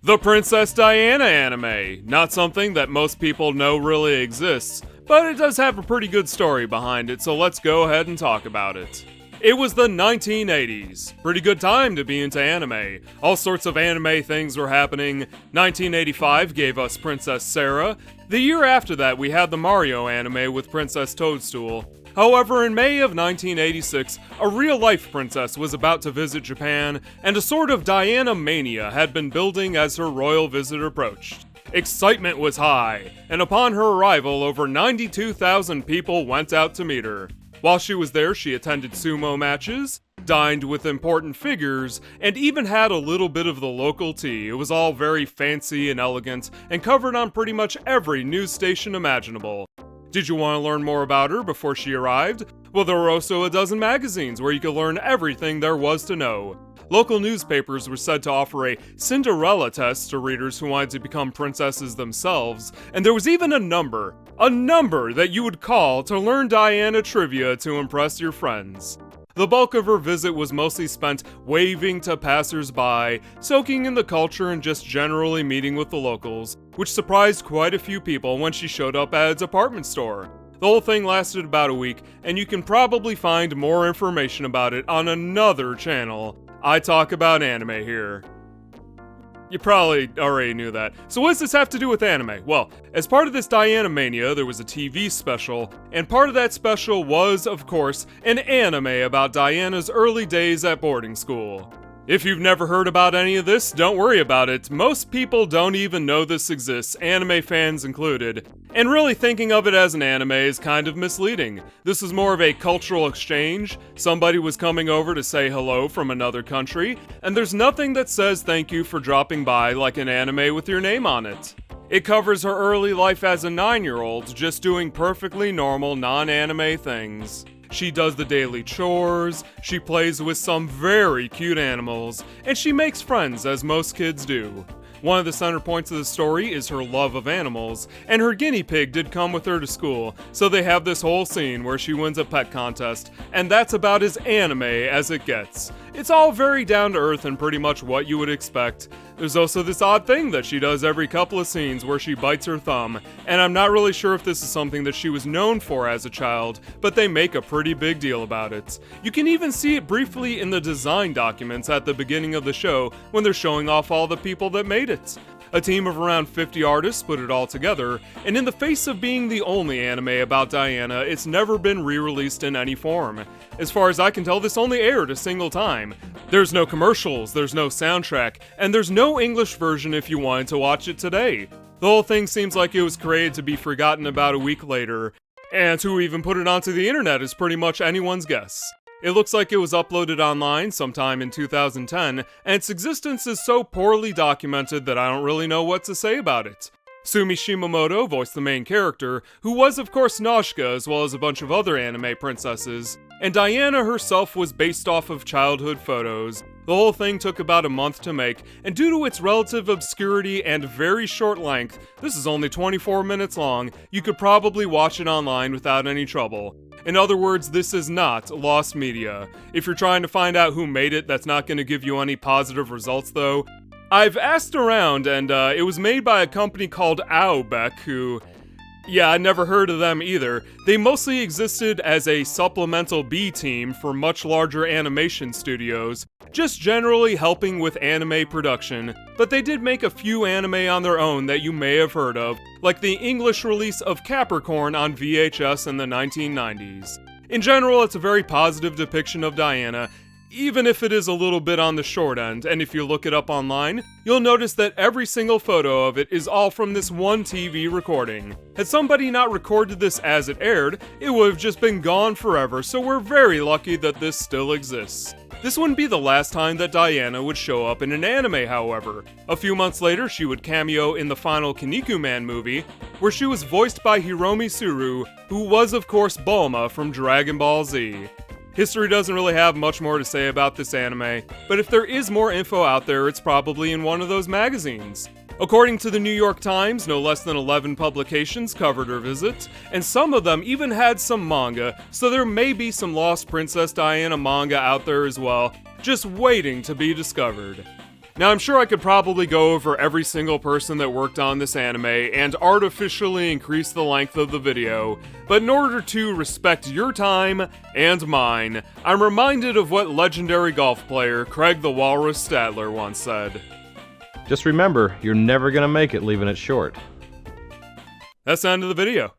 The Princess Diana anime, not something that most people know really exists, but it does have a pretty good story behind it, so let's go ahead and talk about it. It was the 1980s. Pretty good time to be into anime. All sorts of anime things were happening. 1985 gave us Princess Sarah. The year after that, we had the Mario anime with Princess Toadstool. However, in May of 1986, a real-life princess was about to visit Japan, and a sort of Diana mania had been building as her royal visit approached. Excitement was high, and upon her arrival, over 92,000 people went out to meet her. While she was there, she attended sumo matches, dined with important figures, and even had a little bit of the local tea. It was all very fancy and elegant, and covered on pretty much every news station imaginable. Did you want to learn more about her before she arrived? Well, there were also a dozen magazines where you could learn everything there was to know. Local newspapers were said to offer a Cinderella test to readers who wanted to become princesses themselves, and there was even a number that you would call to learn Diana trivia to impress your friends. The bulk of her visit was mostly spent waving to passers-by, soaking in the culture and just generally meeting with the locals, which surprised quite a few people when she showed up at a department store. The whole thing lasted about a week, and you can probably find more information about it on another channel. I talk about anime here. You probably already knew that. So what does this have to do with anime? Well, as part of this Diana mania, there was a TV special, and part of that special was, of course, an anime about Diana's early days at boarding school. If you've never heard about any of this, don't worry about it. Most people don't even know this exists, anime fans included. And really thinking of it as an anime is kind of misleading. This is more of a cultural exchange. Somebody was coming over to say hello from another country, and there's nothing that says thank you for dropping by like an anime with your name on it. It covers her early life as a 9-year-old, just doing perfectly normal non-anime things. She does the daily chores, she plays with some very cute animals, and she makes friends as most kids do. One of the center points of the story is her love of animals, and her guinea pig did come with her to school, so they have this whole scene where she wins a pet contest, and that's about as anime as it gets. It's all very down to earth and pretty much what you would expect. There's also this odd thing that she does every couple of scenes where she bites her thumb, and I'm not really sure if this is something that she was known for as a child, but they make a pretty big deal about it. You can even see it briefly in the design documents at the beginning of the show when they're showing off all the people that made it. A team of around 50 artists put it all together, and in the face of being the only anime about Diana, it's never been re-released in any form. As far as I can tell, this only aired a single time. There's no commercials, there's no soundtrack, and there's no English version if you wanted to watch it today. The whole thing seems like it was created to be forgotten about a week later, and who even put it onto the internet is pretty much anyone's guess. It looks like it was uploaded online sometime in 2010, and its existence is so poorly documented that I don't really know what to say about it. Sumi Shimamoto voiced the main character, who was of course Nausicaa as well as a bunch of other anime princesses, and Diana herself was based off of childhood photos. The whole thing took about a month to make, and due to its relative obscurity and very short length, this is only 24 minutes long, you could probably watch it online without any trouble. In other words, this is not lost media. If you're trying to find out who made it, that's not going to give you any positive results though. I've asked around, and it was made by a company called Aobec, who... yeah, I never heard of them either. They mostly existed as a supplemental B team for much larger animation studios, just generally helping with anime production, but they did make a few anime on their own that you may have heard of, like the English release of Capricorn on VHS in the 1990s. In general, it's a very positive depiction of Diana, even if it is a little bit on the short end, and if you look it up online, you'll notice that every single photo of it is all from this one TV recording. Had somebody not recorded this as it aired, it would have just been gone forever, so we're very lucky that this still exists. This wouldn't be the last time that Diana would show up in an anime, however. A few months later, she would cameo in the final Kinnikuman movie, where she was voiced by Hiromi Suru, who was of course Bulma from Dragon Ball Z. History doesn't really have much more to say about this anime, but if there is more info out there, it's probably in one of those magazines. According to the New York Times, no less than 11 publications covered her visit, and some of them even had some manga, so there may be some Lost Princess Diana manga out there as well, just waiting to be discovered. Now, I'm sure I could probably go over every single person that worked on this anime and artificially increase the length of the video, but in order to respect your time and mine, I'm reminded of what legendary golf player Craig the Walrus Statler once said. Just remember, you're never gonna make it leaving it short. That's the end of the video.